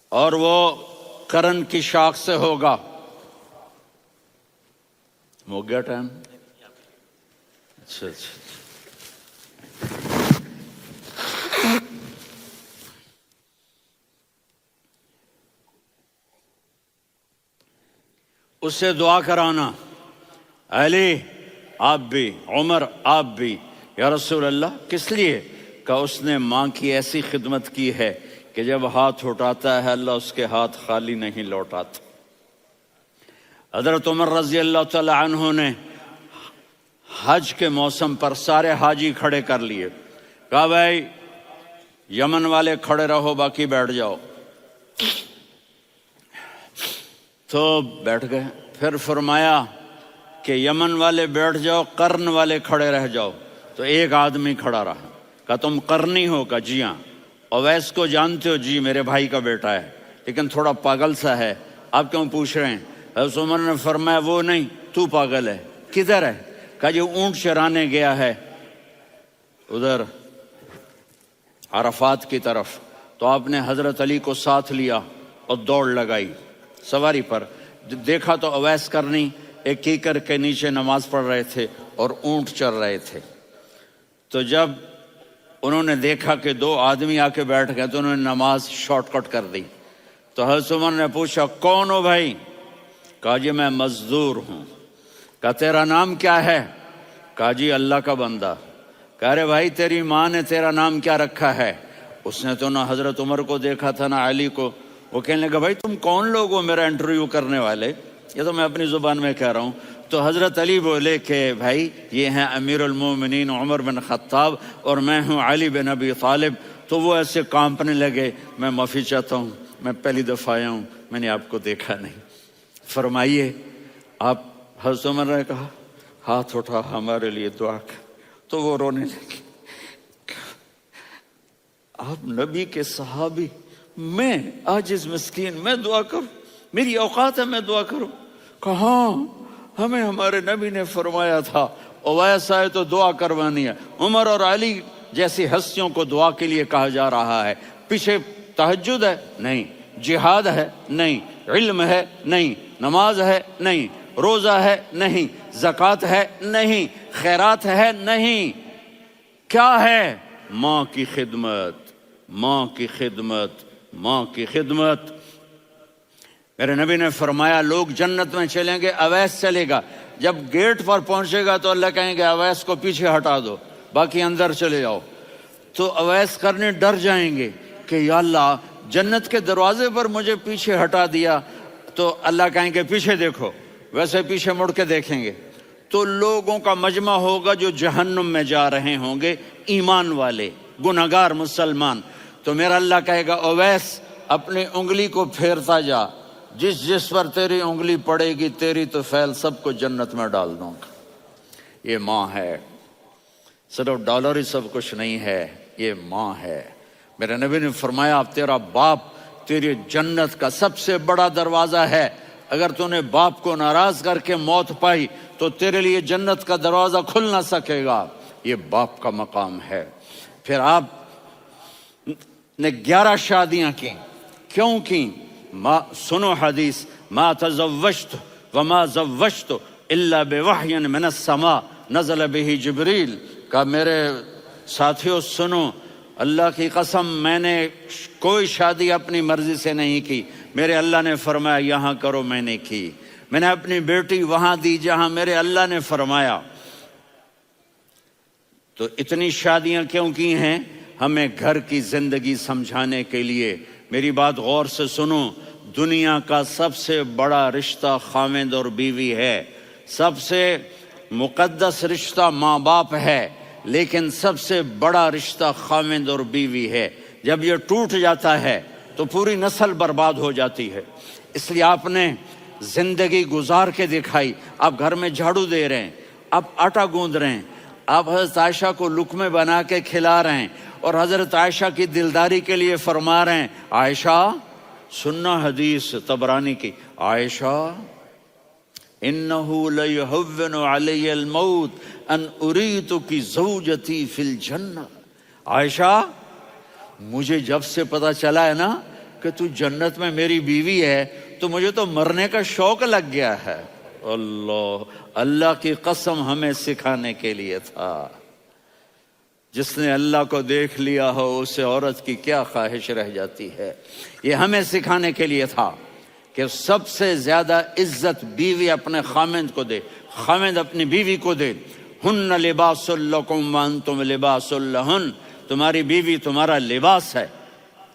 اور وہ کرن کی شاخ سے ہوگا۔ ہو گیا ٹائم؟ اچھا اس سے دعا کرانا، علی آپ بھی، عمر آپ بھی، یا رسول اللہ کس لیے؟ کہ اس نے ماں کی ایسی خدمت کی ہے کہ جب ہاتھ اٹھاتا ہے اللہ اس کے ہاتھ خالی نہیں لوٹاتا۔ حضرت عمر رضی اللہ تعالی عنہ نے حج کے موسم پر سارے حاجی کھڑے کر لیے، کہا بھائی یمن والے کھڑے رہو، باقی بیٹھ جاؤ۔ تو بیٹھ گئے۔ پھر فرمایا کہ یمن والے بیٹھ جاؤ، قرن والے کھڑے رہ جاؤ۔ تو ایک آدمی کھڑا رہا، کہا تم قرنی ہو؟ کہا جی ہاں۔ اویس کو جانتے ہو؟ جی میرے بھائی کا بیٹا ہے، لیکن تھوڑا پاگل سا ہے، آپ کیوں پوچھ رہے ہیں؟ حضرت عمر نے فرمایا وہ نہیں، تو پاگل ہے۔ کدھر ہے؟ کہا جی اونٹ چرانے گیا ہے ادھر عرفات کی طرف۔ تو آپ نے حضرت علی کو ساتھ لیا اور دوڑ لگائی سواری پر۔ دیکھا تو اویس کرنی ایک کیکر کے نیچے نماز پڑھ رہے تھے اور اونٹ چر رہے تھے۔ تو جب انہوں نے دیکھا کہ دو آدمی آ کے بیٹھ گئے تو انہوں نے نماز شارٹ کٹ کر دی۔ تو حضرت عمر نے پوچھا کون ہو بھائی؟ کہا جی میں مزدور ہوں۔ کہا تیرا نام کیا ہے؟ کہا جی اللہ کا بندہ۔ کہا رے بھائی تیری ماں نے تیرا نام کیا رکھا ہے؟ اس نے تو نہ حضرت عمر کو دیکھا تھا نہ علی کو۔ وہ کہنے لگا بھائی تم کون لوگ ہو میرا انٹرویو کرنے والے؟ یہ تو میں اپنی زبان میں کہہ رہا ہوں۔ تو حضرت علی بولے کہ بھائی یہ ہیں امیر المومنین عمر بن خطاب اور میں ہوں علی بن ابی طالب۔ تو وہ ایسے کانپنے لگے، میں معافی چاہتا ہوں، میں پہلی دفعہ آیا ہوں، میں نے آپ کو دیکھا نہیں، فرمائیے آپ۔ حضرت عمر نے کہا ہاتھ اٹھا ہمارے لیے دعا کر۔ تو وہ رونے لگے۔ آپ نبی کے صحابی، میں عاجز مسکین، میں دعا کروں؟ میری اوقات ہے میں دعا کروں؟ کہاں، ہمیں ہمارے نبی نے فرمایا تھا اویس آئے تو دعا کروانی ہے۔ عمر اور علی جیسی ہستیوں کو دعا کے لیے کہا جا رہا ہے۔ پیچھے تہجد ہے؟ نہیں۔ جہاد ہے؟ نہیں۔ علم ہے؟ نہیں۔ نماز ہے؟ نہیں۔ روزہ ہے؟ نہیں۔ زکوٰۃ ہے؟ نہیں۔ خیرات ہے؟ نہیں۔ کیا ہے؟ ماں کی خدمت، ماں کی خدمت، ماں کی خدمت۔ میرے نبی نے فرمایا لوگ جنت میں چلیں گے، اویس چلے گا۔ جب گیٹ پر پہنچے گا تو اللہ کہیں گے اویس کو پیچھے ہٹا دو، باقی اندر چلے جاؤ۔ تو اویس کرنے ڈر جائیں گے کہ یا اللہ جنت کے دروازے پر مجھے پیچھے ہٹا دیا۔ تو اللہ کہیں گے پیچھے دیکھو، ویسے پیچھے مڑ کے دیکھیں گے تو لوگوں کا مجمع ہوگا جو جہنم میں جا رہے ہوں گے، ایمان والے، گنہگار مسلمان۔ تو میرا اللہ کہے گا اویس اپنی انگلی کو پھیرتا جا، جس جس پر تیری انگلی پڑے گی تیری تو فعل سب کو جنت میں ڈال دوں گا۔ یہ ماں ہے، صرف ڈالر ہی سب کچھ نہیں ہے، یہ ماں ہے۔ میرے نبی نے فرمایا تیرا باپ تیری جنت کا سب سے بڑا دروازہ ہے، اگر تو نے باپ کو ناراض کر کے موت پائی تو تیرے لیے جنت کا دروازہ کھل نہ سکے گا، یہ باپ کا مقام ہے۔ پھر آپ نے 11 شادیاں کی، کیوں کی؟ سنو حدیث، ما تزوجت وما زوجت الا بوحی من السماء نزل به جبریل، کہ میرے ساتھیوں سنو، اللہ کی قسم میں نے کوئی شادی اپنی مرضی سے نہیں کی، میرے اللہ نے فرمایا یہاں کرو، میں نے کی۔ میں نے اپنی بیٹی وہاں دی جہاں میرے اللہ نے فرمایا۔ تو اتنی شادیاں کیوں کی ہیں؟ ہمیں گھر کی زندگی سمجھانے کے لیے۔ میری بات غور سے سنو، دنیا کا سب سے بڑا رشتہ خاوند اور بیوی ہے، سب سے مقدس رشتہ ماں باپ ہے، لیکن سب سے بڑا رشتہ خاوند اور بیوی ہے۔ جب یہ ٹوٹ جاتا ہے تو پوری نسل برباد ہو جاتی ہے۔ اس لیے آپ نے زندگی گزار کے دکھائی۔ آپ گھر میں جھاڑو دے رہے ہیں، آپ آٹا گوندھ رہے ہیں، آپ حضرت عائشہ کو لقمے بنا کے کھلا رہے ہیں، اور حضرت عائشہ کی دلداری کے لیے فرما رہے ہیں عائشہ، سننا حدیث طبرانی کی، عائشہ انہو لیہون علی الموت ان اریتک زوجتی فی الجنہ، عائشہ مجھے جب سے پتا چلا ہے نا کہ تو جنت میں میری بیوی ہے تو مجھے تو مرنے کا شوق لگ گیا ہے۔ اللہ کی قسم ہمیں سکھانے کے لیے تھا۔ جس نے اللہ کو دیکھ لیا ہو اسے عورت کی کیا خواہش رہ جاتی ہے۔ یہ ہمیں سکھانے کے لیے تھا کہ سب سے زیادہ عزت بیوی اپنے خاوند کو دے، خاوند اپنی بیوی کو دے۔ ہن لباس لکم وانتم لباس لہن، تمہاری بیوی تمہارا لباس ہے،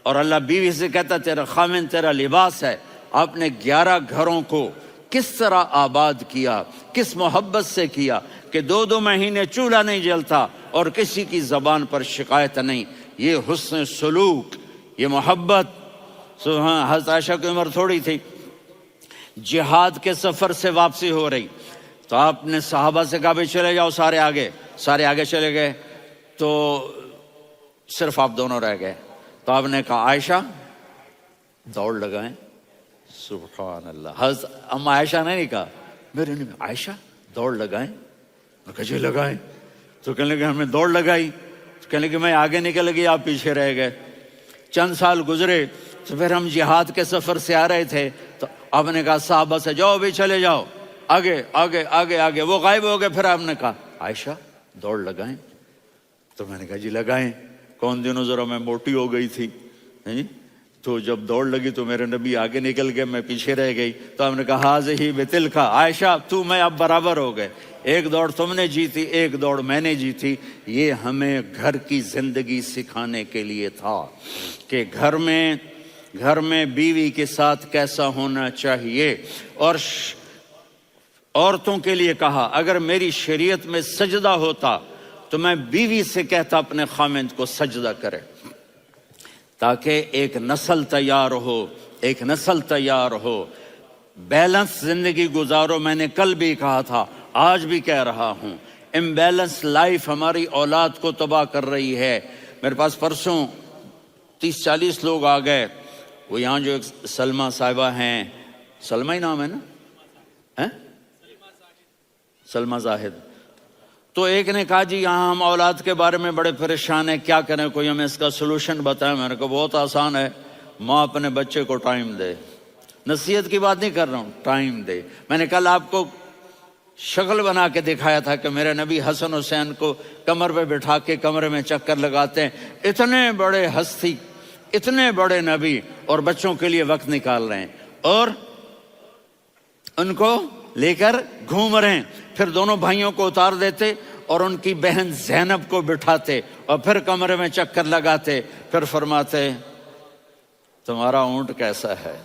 اور اللہ بیوی سے کہتا تیرا خاوند تیرا لباس ہے۔ آپ نے 11 گھروں کو کس طرح آباد کیا، کس محبت سے کیا کہ 2 مہینے چولہا نہیں جلتا اور کسی کی زبان پر شکایت نہیں۔ یہ حسن سلوک، یہ محبت۔ حضرت عائشہ کی عمر تھوڑی تھی، جہاد کے سفر سے واپسی ہو رہی، تو آپ نے صحابہ سے کہا بھی چلے جاؤ سارے آگے چلے گئے، تو صرف آپ دونوں رہ گئے۔ تو آپ نے کہا عائشہ دوڑ لگائیں، سبحان اللہ۔ حضرت اما عائشہ نے نہیں کہا، میرے نے عائشہ دوڑ لگائیں، میں کہا جی لگائیں۔ تو کہنے لگے ہمیں دوڑ لگائی، کہنے لگے میں آگے نکل گئی آپ پیچھے رہ گئے۔ چند سال گزرے تو پھر ہم جہاد کے سفر سے آ رہے تھے، تو آپ نے کہا صحابہ سے جاؤ بھی چلے جاؤ آگے آگے آگے آگے، وہ غائب ہو گئے۔ پھر آپ نے کہا عائشہ دوڑ لگائیں، تو میں نے کہا جی لگائیں۔ کون دنوں ذرا میں موٹی ہو گئی تھی، تو جب دوڑ لگی تو میرے نبی آگے نکل گئے، میں پیچھے رہ گئی۔ تو ہم نے کہا ہاذہ بتلک، عائشہ تو میں اب برابر ہو گئے، ایک دوڑ تم نے جیتی ایک دوڑ میں نے جیتی۔ یہ ہمیں گھر کی زندگی سکھانے کے لیے تھا کہ گھر میں بیوی کے ساتھ کیسا ہونا چاہیے۔ اور عورتوں کے لیے کہا اگر میری شریعت میں سجدہ ہوتا تو میں بیوی سے کہتا اپنے خاوند کو سجدہ کرے، تاکہ ایک نسل تیار ہو، بیلنس زندگی گزارو۔ میں نے کل بھی کہا تھا، آج بھی کہہ رہا ہوں، امبیلنس لائف ہماری اولاد کو تباہ کر رہی ہے۔ میرے پاس پرسوں 30-40 لوگ آ گئے، وہ یہاں جو ایک سلمہ صاحبہ ہیں، سلمہ ہی نام ہے نا، سلمہ زاہد، تو ایک نے کہا جی یہاں ہم اولاد کے بارے میں بڑے پریشان ہیں، کیا کریں، کوئی ہمیں اس کا سلوشن بتائیں۔ میں نے کہا بہت آسان ہے، ماں اپنے بچے کو ٹائم دے، نصیحت کی بات نہیں کر رہا ہوں، ٹائم دے۔ میں نے کل آپ کو شکل بنا کے دکھایا تھا کہ میرے نبی حسن حسین کو کمر پہ بٹھا کے کمرے میں چکر لگاتے ہیں، اتنے بڑے ہستی، اتنے بڑے نبی، اور بچوں کے لیے وقت نکال رہے ہیں اور ان کو لے کر گھوم رہے ہیں۔ پھر دونوں بھائیوں کو اتار دیتے اور ان کی بہن زینب کو بٹھاتے اور پھر کمرے میں چکر لگاتے، پھر فرماتے تمہارا اونٹ کیسا ہے۔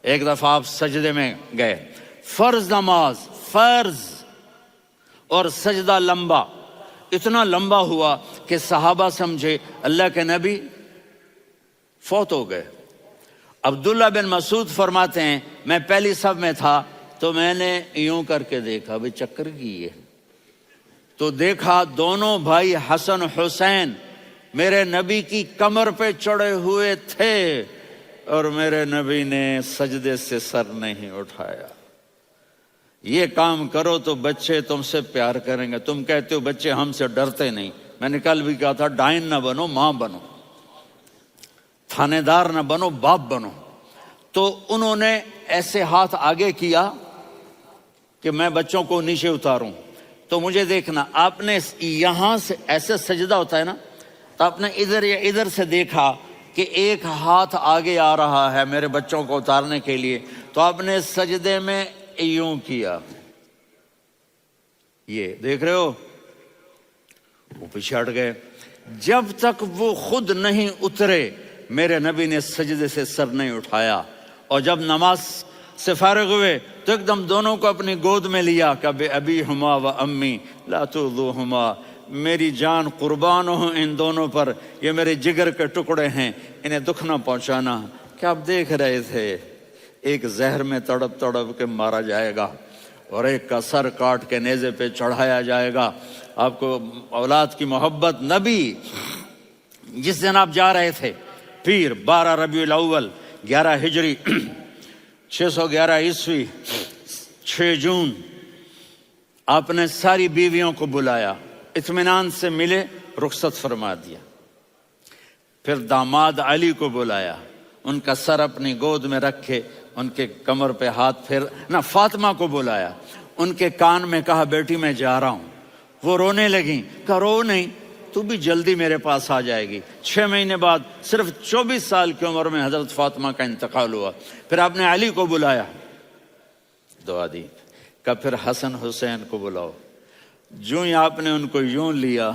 ایک دفعہ آپ سجدے میں گئے، فرض نماز، فرض، اور سجدہ لمبا، اتنا لمبا ہوا کہ صحابہ سمجھے اللہ کے نبی فوت ہو گئے۔ عبداللہ بن مسعود فرماتے ہیں میں پہلی صف میں تھا تو میں نے یوں کر کے دیکھا، بھئی چکر کی ہے، تو دیکھا دونوں بھائی حسن حسین میرے نبی کی کمر پہ چڑھے ہوئے تھے اور میرے نبی نے سجدے سے سر نہیں اٹھایا۔ یہ کام کرو تو بچے تم سے پیار کریں گے۔ تم کہتے ہو بچے ہم سے ڈرتے نہیں، میں نے کل بھی کہا تھا ڈائن نہ بنو، ماں بنو، تھانے دار نہ بنو، باپ بنو۔ تو انہوں نے ایسے ہاتھ آگے کیا کہ میں بچوں کو نیچے اتاروں، تو مجھے دیکھنا، آپ نے یہاں سے ایسے سجدہ ہوتا ہے نا، تو آپ نے ادھر یا ادھر سے دیکھا کہ ایک ہاتھ آگے آ رہا ہے میرے بچوں کو اتارنے کے لیے، تو آپ نے سجدے میں یوں کیا، یہ دیکھ رہے ہو، وہ پیچھے ہٹ گئے۔ جب تک وہ خود نہیں اترے میرے نبی نے سجدے سے سر نہیں اٹھایا، اور جب نماز سے فارغ ہوئے تو ایک دم دونوں کو اپنی گود میں لیا کہ ابی ہما و امی لا تؤذوہما، میری جان قربان ہو ان دونوں پر، یہ میرے جگر کے ٹکڑے ہیں، انہیں دکھ نہ پہنچانا۔ کیا آپ دیکھ رہے تھے ایک زہر میں تڑپ تڑپ کے مارا جائے گا اور ایک کا سر کاٹ کے نیزے پہ چڑھایا جائے گا۔ آپ کو اولاد کی محبت، نبی جس دن آپ جا رہے تھے پیر 12 ربیع الاول 11 ہجری 611 عیسوی 6 جون، آپ نے ساری بیویوں کو بلایا، اطمینان سے ملے، رخصت فرما دیا۔ پھر داماد علی کو بلایا، ان کا سر اپنی گود میں رکھے، ان کے کمر پہ ہاتھ پھیر نہ، فاطمہ کو بلایا، ان کے کان میں کہا بیٹی میں جا رہا ہوں۔ وہ رونے لگیں، کہا رو نہیں، تو بھی جلدی میرے پاس آ جائے گی۔ 6 مہینے بعد صرف 24 سال کی عمر میں حضرت فاطمہ کا انتقال ہوا۔ پھر آپ نے علی کو بلایا، دعا دی، کہا پھر حسن حسین کو بلاؤ۔ جو ہی آپ نے ان کو یوں لیا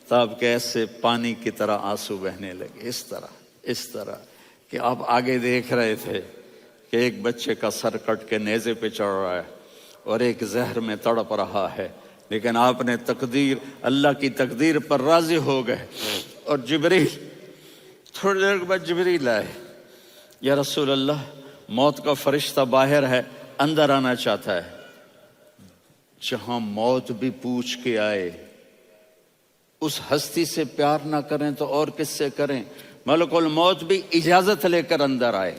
تو آپ کے ایسے پانی کی طرح آنسو بہنے لگے، اس طرح کہ آپ آگے دیکھ رہے تھے کہ ایک بچے کا سر کٹ کے نیزے پہ چڑھ رہا ہے اور ایک زہر میں تڑپ رہا ہے، لیکن آپ نے تقدیر، اللہ کی تقدیر پر راضی ہو گئے۔ اور جبریل، تھوڑی دیر کے بعد جبریل آئے، یا رسول اللہ موت کا فرشتہ باہر ہے، اندر آنا چاہتا ہے۔ جہاں موت بھی پوچھ کے آئے، اس ہستی سے پیار نہ کریں تو اور کس سے کریں؟ ملک الموت بھی اجازت لے کر اندر آئے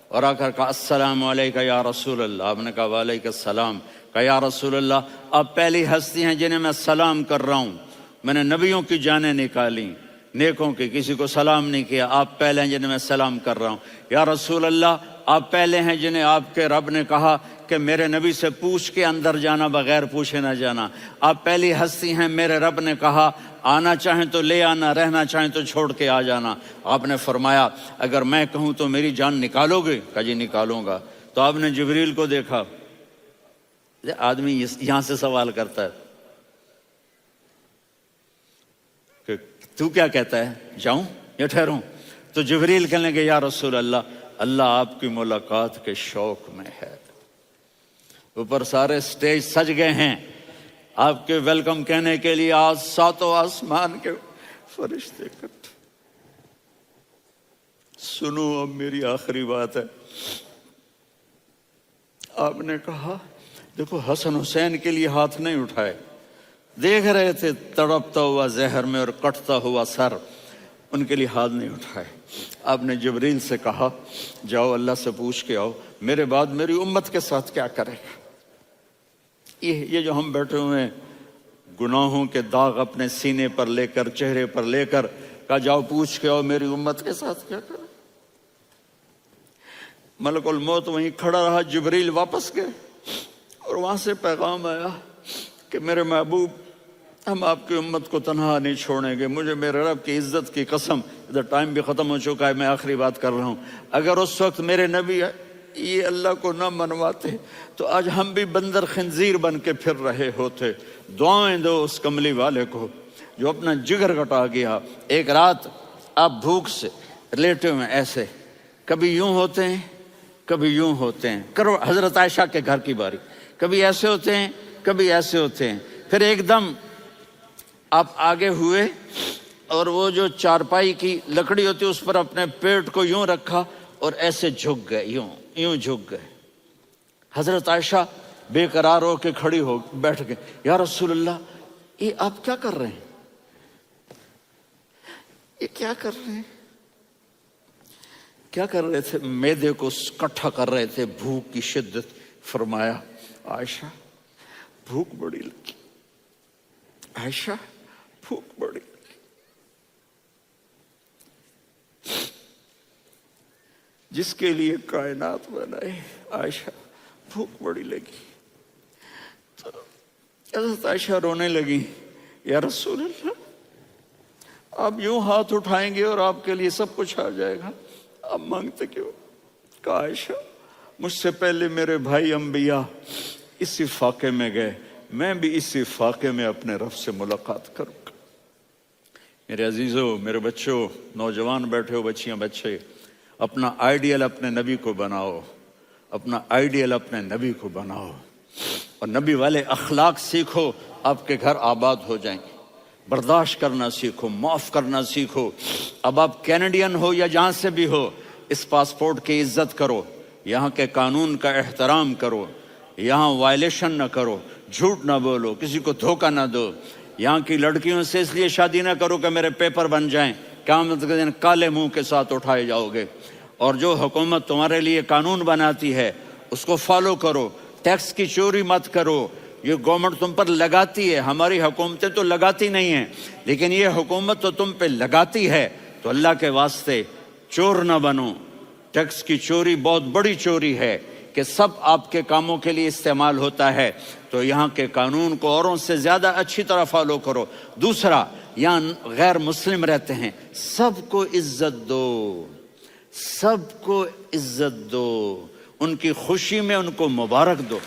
اور آ کر کہا السلام علیکہ یا رسول اللہ۔ آپ نے کہا وعلیکم السلام۔ کہا یا رسول اللہ آپ پہلی ہستی ہیں جنہیں میں سلام کر رہا ہوں، میں نے نبیوں کی جانیں نکالی، نیکوں کی، کسی کو سلام نہیں کیا، آپ پہلے ہیں جنہیں میں سلام کر رہا ہوں۔ یا رسول اللہ آپ پہلے ہیں جنہیں آپ کے رب نے کہا کہ میرے نبی سے پوچھ کے اندر جانا، بغیر پوچھے نہ جانا۔ آپ پہلی ہستی ہیں، میرے رب نے کہا آنا چاہیں تو لے آنا، رہنا چاہیں تو چھوڑ کے آ جانا۔ آپ نے فرمایا اگر میں کہوں تو میری جان نکالو گے؟ کہا جی نکالوں گا۔ تو آپ نے جبریل کو دیکھا، آدمی یہاں سے سوال کرتا ہے کہ تو کیا کہتا ہے، جاؤں یا ٹھہروں؟ تو جبریل کہنے لگے یا رسول اللہ، اللہ آپ کی ملاقات کے شوق میں ہے۔ اوپر سارے سٹیج سج گئے ہیں آپ کے ویلکم کہنے کے لیے، آج 7 آسمان کے فرشتے اکٹھے۔ سنو اب میری آخری بات ہے۔ آپ نے کہا دیکھو حسن حسین کے لیے ہاتھ نہیں اٹھائے، دیکھ رہے تھے تڑپتا ہوا زہر میں اور کٹتا ہوا سر، ان کے لیے ہاتھ نہیں اٹھائے۔ آپ نے جبریل سے کہا جاؤ اللہ سے پوچھ کے آؤ میرے بعد میری امت کے ساتھ کیا کرے گا۔ یہ جو ہم بیٹھے ہوئے ہیں گناہوں کے داغ اپنے سینے پر لے کر، چہرے پر لے کر، کہا جاؤ پوچھ کے آؤ میری امت کے ساتھ کیا کرے۔ ملک الموت وہیں کھڑا رہا، جبریل واپس گئے اور وہاں سے پیغام آیا کہ میرے محبوب ہم آپ کی امت کو تنہا نہیں چھوڑیں گے، مجھے میرے رب کی عزت کی قسم، ادھر ٹائم بھی ختم ہو چکا ہے، میں آخری بات کر رہا ہوں، اگر اس وقت میرے نبی یہ اللہ کو نہ منواتے تو آج ہم بھی بندر خنزیر بن کے پھر رہے ہوتے۔ دعائیں دو اس کملی والے کو جو اپنا جگر کٹا گیا۔ ایک رات آپ بھوک سے لیٹے ہوئے ایسے، کبھی یوں ہوتے ہیں کبھی یوں ہوتے ہیں، کرو حضرت عائشہ کے گھر کی باری، کبھی ایسے ہوتے ہیں کبھی ایسے ہوتے ہیں، پھر ایک دم آپ آگے ہوئے اور وہ جو چارپائی کی لکڑی ہوتی ہے اس پر اپنے پیٹ کو یوں رکھا اور ایسے جھک گئے، یوں جھک گئے۔ حضرت عائشہ بے قرار ہو کے کھڑی ہو بیٹھ گئے، یا رسول اللہ یہ آپ کیا کر رہے ہیں؟ یہ کیا کر رہے ہیں؟ کیا کر رہے تھے؟ معدے کو اکٹھا کر رہے تھے، بھوک کی شدت۔ فرمایا عائشہ بھوک بڑی لگی، عائشہ بھوک بڑی لگی۔ جس کے لیے کائنات بنائے، عائشہ بھوک بڑی لگی۔ تو حضرت عائشہ رونے لگی، یا رسول اللہ آپ یوں ہاتھ اٹھائیں گے اور آپ کے لیے سب کچھ آ جائے گا، آپ مانگتے کیوں؟ کہا عائشہ مجھ سے پہلے میرے بھائی انبیاء اسی فاقے میں گئے، میں بھی اسی فاقے میں اپنے رب سے ملاقات کروں گا۔ میرے عزیزوں، میرے بچوں، نوجوان بیٹھے ہو، بچیاں بچے، اپنا آئیڈیل اپنے نبی کو بناؤ، اپنا آئیڈیل اپنے نبی کو بناؤ، اور نبی والے اخلاق سیکھو، آپ کے گھر آباد ہو جائیں گے۔ برداشت کرنا سیکھو، معاف کرنا سیکھو۔ اب آپ کینیڈین ہو یا جہاں سے بھی ہو، اس پاسپورٹ کی عزت کرو، یہاں کے قانون کا احترام کرو، یہاں وائلیشن نہ کرو، جھوٹ نہ بولو، کسی کو دھوکہ نہ دو۔ یہاں کی لڑکیوں سے اس لیے شادی نہ کرو کہ میرے پیپر بن جائیں، قیامت کے دن کالے منہ کے ساتھ اٹھائے جاؤ گے۔ اور جو حکومت تمہارے لیے قانون بناتی ہے اس کو فالو کرو، ٹیکس کی چوری مت کرو۔ یہ گورنمنٹ تم پر لگاتی ہے، ہماری حکومتیں تو لگاتی نہیں ہیں، لیکن یہ حکومت تو تم پہ لگاتی ہے، تو اللہ کے واسطے چور نہ بنو۔ ٹیکس کی چوری بہت بڑی چوری ہے کہ سب آپ کے کاموں کے لیے استعمال ہوتا ہے، تو یہاں کے قانون کو اوروں سے زیادہ اچھی طرح فالو کرو۔ دوسرا، یہاں غیر مسلم رہتے ہیں، سب کو عزت دو، سب کو عزت دو، ان کی خوشی میں ان کو مبارک دو۔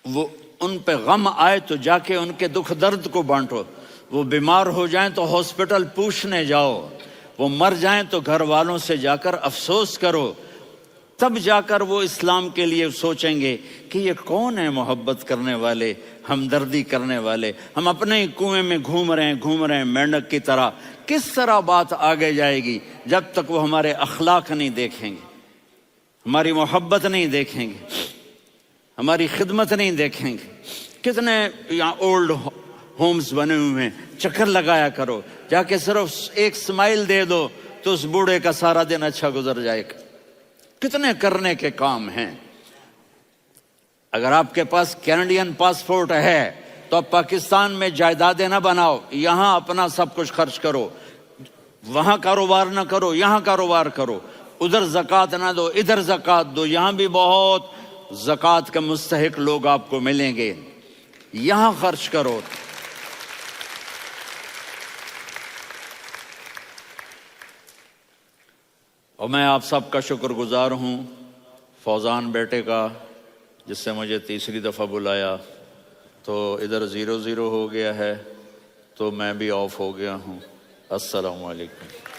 وہ ان پہ غم آئے تو جا کے ان کے دکھ درد کو بانٹو، وہ بیمار ہو جائیں تو ہاسپٹل پوچھنے جاؤ، وہ مر جائیں تو گھر والوں سے جا کر افسوس کرو، تب جا کر وہ اسلام کے لیے سوچیں گے کہ یہ کون ہے محبت کرنے والے، ہمدردی کرنے والے۔ ہم اپنے ہی کنویں میں گھوم رہے ہیں مینڈک کی طرح۔ کس طرح بات آگے جائے گی جب تک وہ ہمارے اخلاق نہیں دیکھیں گے، ہماری محبت نہیں دیکھیں گے، ہماری خدمت نہیں دیکھیں گے۔ کتنے یہاں اولڈ ہومز بنے ہوئے ہیں، چکر لگایا کرو، جا کے صرف ایک سمائل دے دو تو اس بوڑھے کا سارا دن اچھا گزر جائے گا۔ کتنے کرنے کے کام ہیں۔ اگر آپ کے پاس کینیڈین پاسپورٹ ہے تو آپ پاکستان میں جائیدادیں نہ بناؤ، یہاں اپنا سب کچھ خرچ کرو، وہاں کاروبار نہ کرو، یہاں کاروبار کرو۔ ادھر زکوٰۃ نہ دو، ادھر زکوٰۃ دو، یہاں بھی بہت زکوٰۃ کے مستحق لوگ آپ کو ملیں گے، یہاں خرچ کرو۔ اور میں آپ سب کا شکر گزار ہوں، فوزان بیٹے کا، جس سے مجھے تیسری دفعہ بلایا، تو ادھر 0-0 ہو گیا ہے تو میں بھی آف ہو گیا ہوں۔ السلام علیکم۔